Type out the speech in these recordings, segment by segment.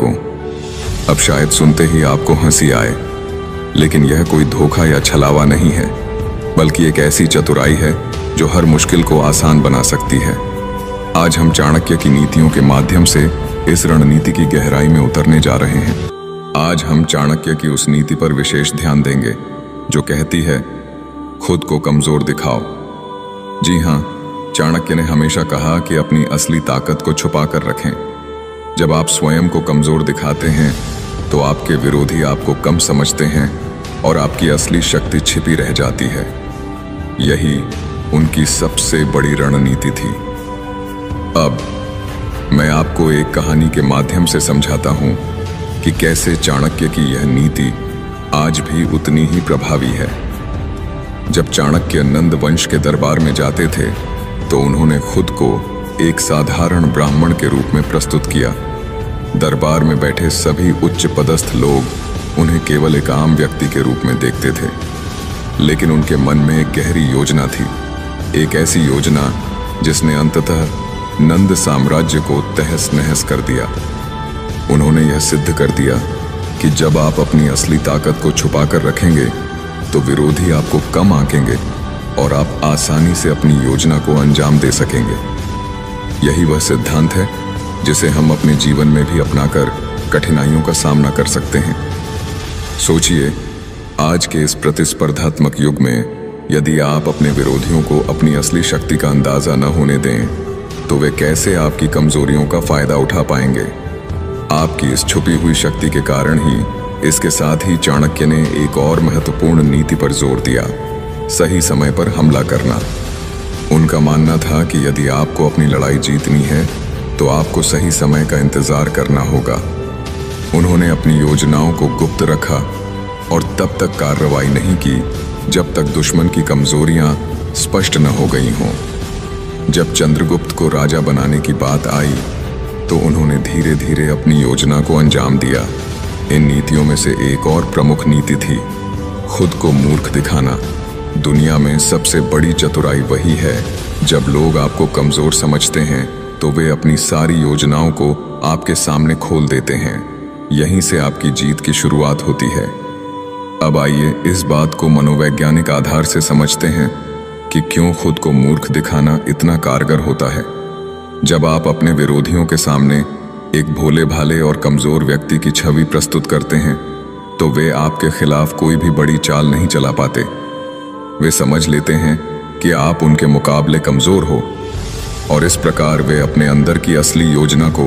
लोगों। अब शायद सुनते ही आपको हंसी आए, लेकिन यह कोई धोखा या छलावा नहीं है, बल्कि एक ऐसी चतुराई है जो हर मुश्किल को आसान बना सकती है। आज हम चाणक्य की नीतियों के माध्यम से इस रणनीति की गहराई में उतरने जा रहे हैं। आज हम चाणक्य की उस नीति पर विशेष ध्यान देंगे जो कहती है, खुद को कमजोर दिखाओ। जी हाँ, चाणक्य ने हमेशा कहा कि अपनी असली ताकत को छुपा कर रखें। जब आप स्वयं को कमजोर दिखाते हैं तो आपके विरोधी आपको कम समझते हैं और आपकी असली शक्ति छिपी रह जाती है। यही उनकी सबसे बड़ी रणनीति थी। अब मैं आपको एक कहानी के माध्यम से समझाता हूं कि कैसे चाणक्य की यह नीति आज भी उतनी ही प्रभावी है। जब चाणक्य नंद वंश के दरबार में जाते थे तो उन्होंने खुद को एक साधारण ब्राह्मण के रूप में प्रस्तुत किया। दरबार में बैठे सभी उच्च पदस्थ लोग उन्हें केवल एक आम व्यक्ति के रूप में देखते थे, लेकिन उनके मन में एक गहरी योजना थी, एक ऐसी योजना जिसने अंततः नंद साम्राज्य को तहस नहस कर दिया। उन्होंने यह सिद्ध कर दिया कि जब आप अपनी असली ताकत को छुपा कर रखेंगे तो विरोधी आपको कम आंकेंगे और आप आसानी से अपनी योजना को अंजाम दे सकेंगे। यही वह सिद्धांत है जिसे हम अपने जीवन में भी अपनाकर कठिनाइयों का सामना कर सकते हैं। सोचिए, आज के इस प्रतिस्पर्धात्मक युग में यदि आप अपने विरोधियों को अपनी असली शक्ति का अंदाजा न होने दें तो वे कैसे आपकी कमजोरियों का फायदा उठा पाएंगे। आपकी इस छुपी हुई शक्ति के कारण ही इसके साथ ही चाणक्य ने एक और महत्वपूर्ण नीति पर जोर दिया, सही समय पर हमला करना। उनका मानना था कि यदि आपको अपनी लड़ाई जीतनी है तो आपको सही समय का इंतजार करना होगा। उन्होंने अपनी योजनाओं को गुप्त रखा और तब तक कार्रवाई नहीं की जब तक दुश्मन की कमजोरियां स्पष्ट न हो गई हों। जब चंद्रगुप्त को राजा बनाने की बात आई तो उन्होंने धीरे धीरे अपनी योजना को अंजाम दिया। इन नीतियों में से एक और प्रमुख नीति थी खुद को मूर्ख दिखाना। दुनिया में सबसे बड़ी चतुराई वही है जब लोग आपको कमजोर समझते हैं तो वे अपनी सारी योजनाओं को आपके सामने खोल देते हैं। यहीं से आपकी जीत की शुरुआत होती है। अब आइए इस बात को मनोवैज्ञानिक आधार से समझते हैं कि क्यों खुद को मूर्ख दिखाना इतना कारगर होता है। जब आप अपने विरोधियों के सामने एक भोले भाले और कमजोर व्यक्ति की छवि प्रस्तुत करते हैं तो वे आपके खिलाफ कोई भी बड़ी चाल नहीं चला पाते। वे समझ लेते हैं कि आप उनके मुकाबले कमजोर हो और इस प्रकार वे अपने अंदर की असली योजना को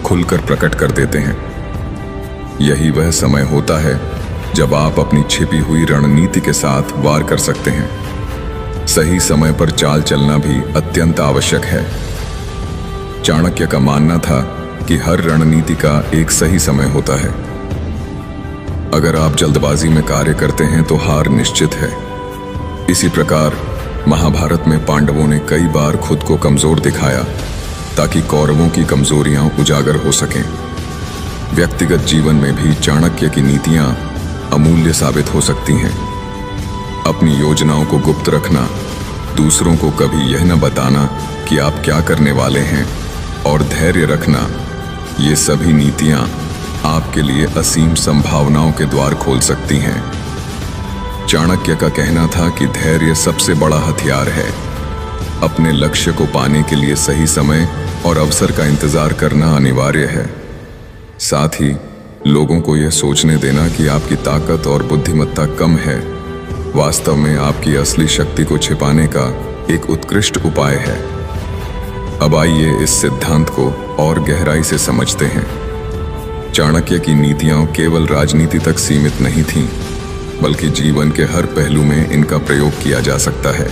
खुलकर प्रकट कर देते हैं। यही वह समय होता है जब आप अपनी छिपी हुई रणनीति के साथ वार कर सकते हैं। सही समय पर चाल चलना भी अत्यंत आवश्यक है। चाणक्य का मानना था कि हर रणनीति का एक सही समय होता है। अगर आप जल्दबाजी में कार्य करते हैं तो हार निश्चित है। इसी प्रकार महाभारत में पांडवों ने कई बार खुद को कमजोर दिखाया ताकि कौरवों की कमजोरियां उजागर हो सकें। व्यक्तिगत जीवन में भी चाणक्य की नीतियां अमूल्य साबित हो सकती हैं। अपनी योजनाओं को गुप्त रखना, दूसरों को कभी यह न बताना कि आप क्या करने वाले हैं और धैर्य रखना, ये सभी नीतियां आपके लिए असीम संभावनाओं के द्वार खोल सकती हैं। चाणक्य का कहना था कि धैर्य सबसे बड़ा हथियार है। अपने लक्ष्य को पाने के लिए सही समय और अवसर का इंतजार करना अनिवार्य है। साथ ही लोगों को यह सोचने देना कि आपकी ताकत और बुद्धिमत्ता कम है, वास्तव में आपकी असली शक्ति को छिपाने का एक उत्कृष्ट उपाय है। अब आइए इस सिद्धांत को और गहराई से समझते हैं। चाणक्य की नीतियां केवल राजनीति तक सीमित नहीं थीं, बल्कि जीवन के हर पहलू में इनका प्रयोग किया जा सकता है।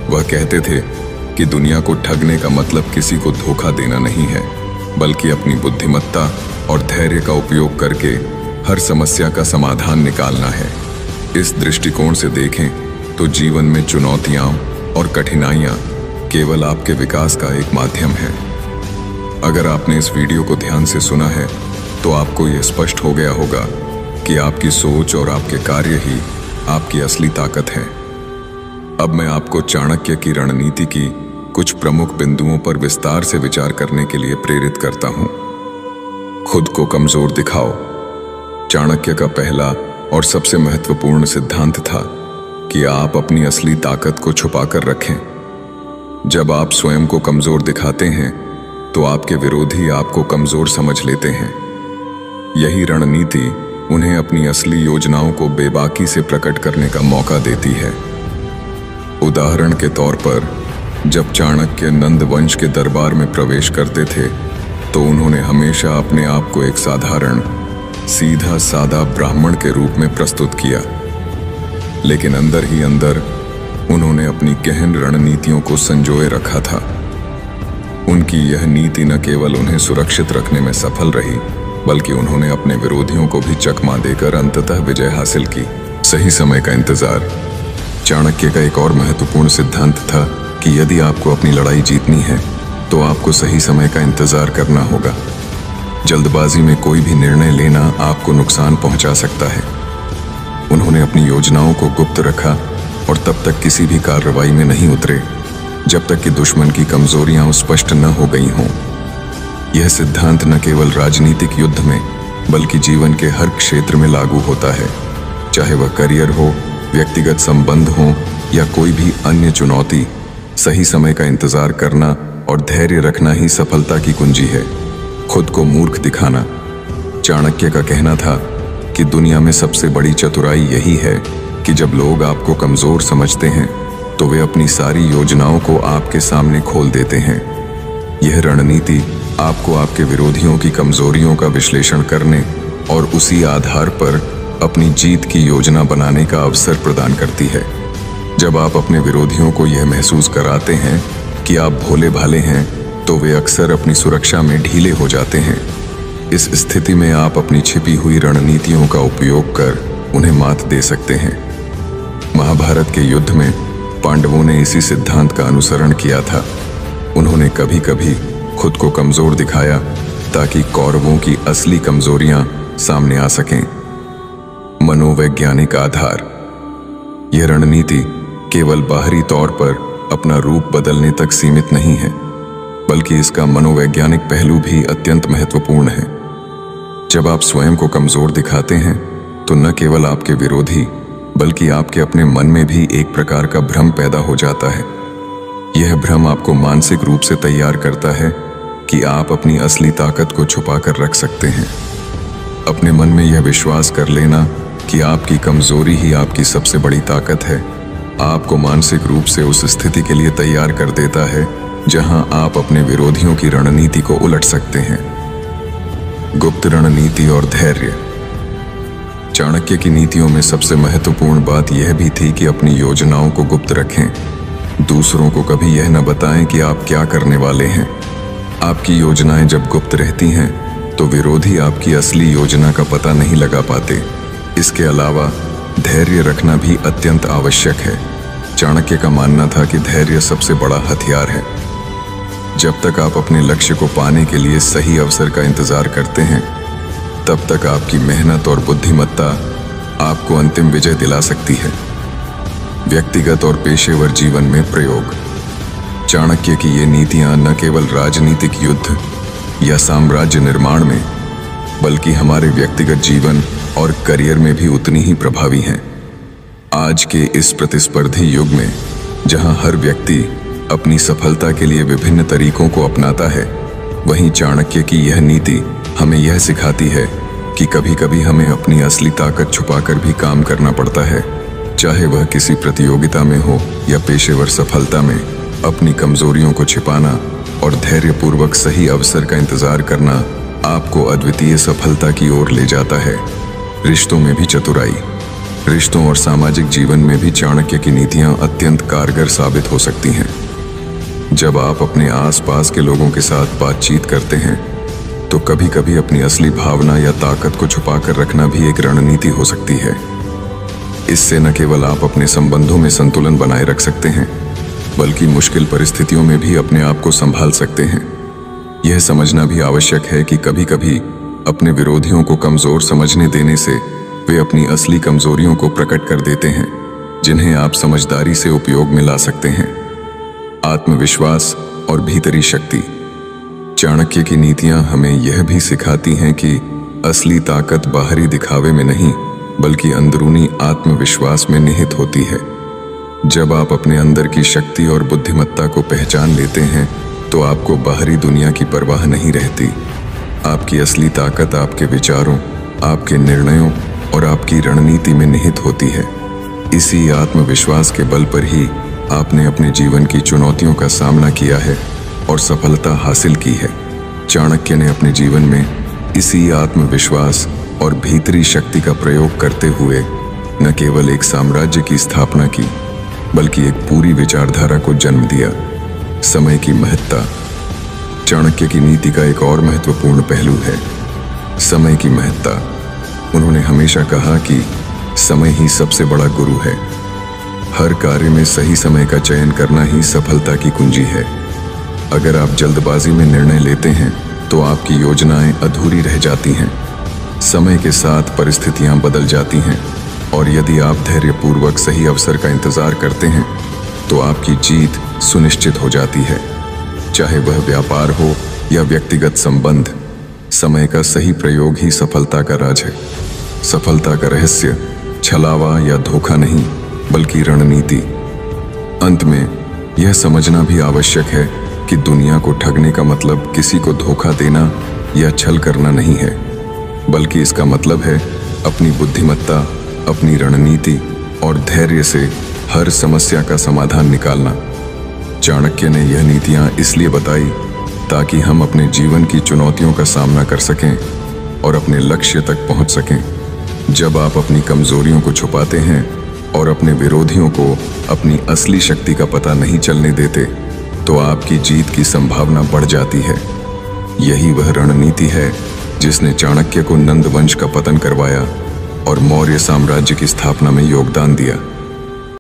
वह कहते थे कि दुनिया को ठगने का मतलब किसी को धोखा देना नहीं है, बल्कि अपनी बुद्धिमत्ता और धैर्य का उपयोग करके हर समस्या का समाधान निकालना है। इस दृष्टिकोण से देखें तो जीवन में चुनौतियां और कठिनाइयां केवल आपके विकास का एक माध्यम है। अगर आपने इस वीडियो को ध्यान से सुना है तो आपको यह स्पष्ट हो गया होगा कि आपकी सोच और आपके कार्य ही आपकी असली ताकत है। अब मैं आपको चाणक्य की रणनीति की कुछ प्रमुख बिंदुओं पर विस्तार से विचार करने के लिए प्रेरित करता हूं। खुद को कमजोर दिखाओ। चाणक्य का पहला और सबसे महत्वपूर्ण सिद्धांत था कि आप अपनी असली ताकत को छुपाकर रखें। जब आप स्वयं को कमजोर दिखाते हैं तो आपके विरोधी आपको कमजोर समझ लेते हैं। यही रणनीति उन्हें अपनी असली योजनाओं को बेबाकी से प्रकट करने का मौका देती है। उदाहरण के तौर पर, जब चाणक्य नंद वंश के दरबार में प्रवेश करते थे तो उन्होंने हमेशा अपने आप को एक साधारण, सीधा सादा ब्राह्मण के रूप में प्रस्तुत किया, लेकिन अंदर ही अंदर उन्होंने अपनी गहन रणनीतियों को संजोए रखा था। उनकी यह नीति न केवल उन्हें सुरक्षित रखने में सफल रही, बल्कि उन्होंने अपने विरोधियों को भी चकमा देकर अंततः विजय हासिल की। सही समय का इंतजार। चाणक्य का एक और महत्वपूर्ण सिद्धांत था कि यदि आपको अपनी लड़ाई जीतनी है तो आपको सही समय का इंतजार करना होगा। जल्दबाजी में कोई भी निर्णय लेना आपको नुकसान पहुंचा सकता है। उन्होंने अपनी योजनाओं को गुप्त रखा और तब तक किसी भी कार्रवाई में नहीं उतरे जब तक कि दुश्मन की कमजोरियां स्पष्ट न हो गई हों। यह सिद्धांत न केवल राजनीतिक युद्ध में बल्कि जीवन के हर क्षेत्र में लागू होता है, चाहे वह करियर हो, व्यक्तिगत संबंध हो या कोई भी अन्य चुनौती। सही समय का इंतजार करना और धैर्य रखना ही सफलता की कुंजी है। खुद को मूर्ख दिखाना। चाणक्य का कहना था कि दुनिया में सबसे बड़ी चतुराई यही है कि जब लोग आपको कमजोर समझते हैं तो वे अपनी सारी योजनाओं को आपके सामने खोल देते हैं। यह रणनीति आपको आपके विरोधियों की कमजोरियों का विश्लेषण करने और उसी आधार पर अपनी जीत की योजना बनाने का अवसर प्रदान करती है। जब आप अपने विरोधियों को यह महसूस कराते हैं कि आप भोले भाले हैं तो वे अक्सर अपनी सुरक्षा में ढीले हो जाते हैं। इस स्थिति में आप अपनी छिपी हुई रणनीतियों का उपयोग कर उन्हें मात दे सकते हैं। महाभारत के युद्ध में पांडवों ने इसी सिद्धांत का अनुसरण किया था। उन्होंने कभी कभी खुद को कमजोर दिखाया ताकि कौरवों की असली कमजोरियां सामने आ सकें। मनोवैज्ञानिक आधार। यह रणनीति केवल बाहरी तौर पर अपना रूप बदलने तक सीमित नहीं है, बल्कि इसका मनोवैज्ञानिक पहलू भी अत्यंत महत्वपूर्ण है। जब आप स्वयं को कमजोर दिखाते हैं तो न केवल आपके विरोधी बल्कि आपके अपने मन में भी एक प्रकार का भ्रम पैदा हो जाता है। यह भ्रम आपको मानसिक रूप से तैयार करता है कि आप अपनी असली ताकत को छुपा कर रख सकते हैं। अपने मन में यह विश्वास कर लेना कि आपकी कमजोरी ही आपकी सबसे बड़ी ताकत है आपको मानसिक रूप से उस स्थिति के लिए तैयार कर देता है जहां आप अपने विरोधियों की रणनीति को उलट सकते हैं। गुप्त रणनीति और धैर्य। चाणक्य की नीतियों में सबसे महत्वपूर्ण बात यह भी थी कि अपनी योजनाओं को गुप्त रखें। दूसरों को कभी यह न बताएं कि आप क्या करने वाले हैं। आपकी योजनाएं जब गुप्त रहती हैं तो विरोधी आपकी असली योजना का पता नहीं लगा पाते। इसके अलावा धैर्य रखना भी अत्यंत आवश्यक है। चाणक्य का मानना था कि धैर्य सबसे बड़ा हथियार है। जब तक आप अपने लक्ष्य को पाने के लिए सही अवसर का इंतजार करते हैं, तब तक आपकी मेहनत और बुद्धिमत्ता आपको अंतिम विजय दिला सकती है। व्यक्तिगत और पेशेवर जीवन में प्रयोग। चाणक्य की ये नीतियां न केवल राजनीतिक युद्ध या साम्राज्य निर्माण में, बल्कि हमारे व्यक्तिगत जीवन और करियर में भी उतनी ही प्रभावी हैं। आज के इस प्रतिस्पर्धी युग में जहां हर व्यक्ति अपनी सफलता के लिए विभिन्न तरीकों को अपनाता है, वहीं चाणक्य की यह नीति हमें यह सिखाती है कि कभी-कभी हमें अपनी असली ताकत छुपाकर भी काम करना पड़ता है। चाहे वह किसी प्रतियोगिता में हो या पेशेवर सफलता में, अपनी कमजोरियों को छिपाना और धैर्यपूर्वक सही अवसर का इंतजार करना आपको अद्वितीय सफलता की ओर ले जाता है। रिश्तों में भी चतुराई। रिश्तों और सामाजिक जीवन में भी चाणक्य की नीतियां अत्यंत कारगर साबित हो सकती हैं। जब आप अपने आसपास के लोगों के साथ बातचीत करते हैं तो कभी-कभी अपनी असली भावना या ताकत को छुपाकर रखना भी एक रणनीति हो सकती है। इससे न केवल आप अपने संबंधों में संतुलन बनाए रख सकते हैं, बल्कि मुश्किल परिस्थितियों में भी अपने आप को संभाल सकते हैं। यह समझना भी आवश्यक है कि कभी-कभी अपने विरोधियों को कमजोर समझने देने से वे अपनी असली कमजोरियों को प्रकट कर देते हैं, जिन्हें आप समझदारी से उपयोग में ला सकते हैं। आत्मविश्वास और भीतरी शक्ति। चाणक्य की नीतियां हमें यह भी सिखाती हैं कि असली ताकत बाहरी दिखावे में नहीं बल्कि अंदरूनी आत्मविश्वास में निहित होती है। जब आप अपने अंदर की शक्ति और बुद्धिमत्ता को पहचान लेते हैं तो आपको बाहरी दुनिया की परवाह नहीं रहती। आपकी असली ताकत आपके विचारों, आपके निर्णयों और आपकी रणनीति में निहित होती है। इसी आत्मविश्वास के बल पर ही आपने अपने जीवन की चुनौतियों का सामना किया है और सफलता हासिल की है। चाणक्य ने अपने जीवन में इसी आत्मविश्वास और भीतरी शक्ति का प्रयोग करते हुए न केवल एक साम्राज्य की स्थापना की बल्कि एक पूरी विचारधारा को जन्म दिया। समय की महत्ता। चाणक्य की नीति का एक और महत्वपूर्ण पहलू है समय की महत्ता। उन्होंने हमेशा कहा कि समय ही सबसे बड़ा गुरु है। हर कार्य में सही समय का चयन करना ही सफलता की कुंजी है। अगर आप जल्दबाजी में निर्णय लेते हैं तो आपकी योजनाएं अधूरी रह जाती हैं। समय के साथ परिस्थितियां बदल जाती हैं और यदि आप धैर्यपूर्वक सही अवसर का इंतजार करते हैं तो आपकी जीत सुनिश्चित हो जाती है। चाहे वह व्यापार हो या व्यक्तिगत संबंध, समय का सही प्रयोग ही सफलता का राज है। सफलता का रहस्य छलावा या धोखा नहीं बल्कि रणनीति। अंत में यह समझना भी आवश्यक है कि दुनिया को ठगने का मतलब किसी को धोखा देना या छल करना नहीं है, बल्कि इसका मतलब है अपनी बुद्धिमत्ता, अपनी रणनीति और धैर्य से हर समस्या का समाधान निकालना। चाणक्य ने यह नीतियां इसलिए बताई ताकि हम अपने जीवन की चुनौतियों का सामना कर सकें और अपने लक्ष्य तक पहुंच सकें। जब आप अपनी कमजोरियों को छुपाते हैं और अपने विरोधियों को अपनी असली शक्ति का पता नहीं चलने देते तो आपकी जीत की संभावना बढ़ जाती है। यही वह रणनीति है जिसने चाणक्य को नंद वंश का पतन करवाया और मौर्य साम्राज्य की स्थापना में योगदान दिया।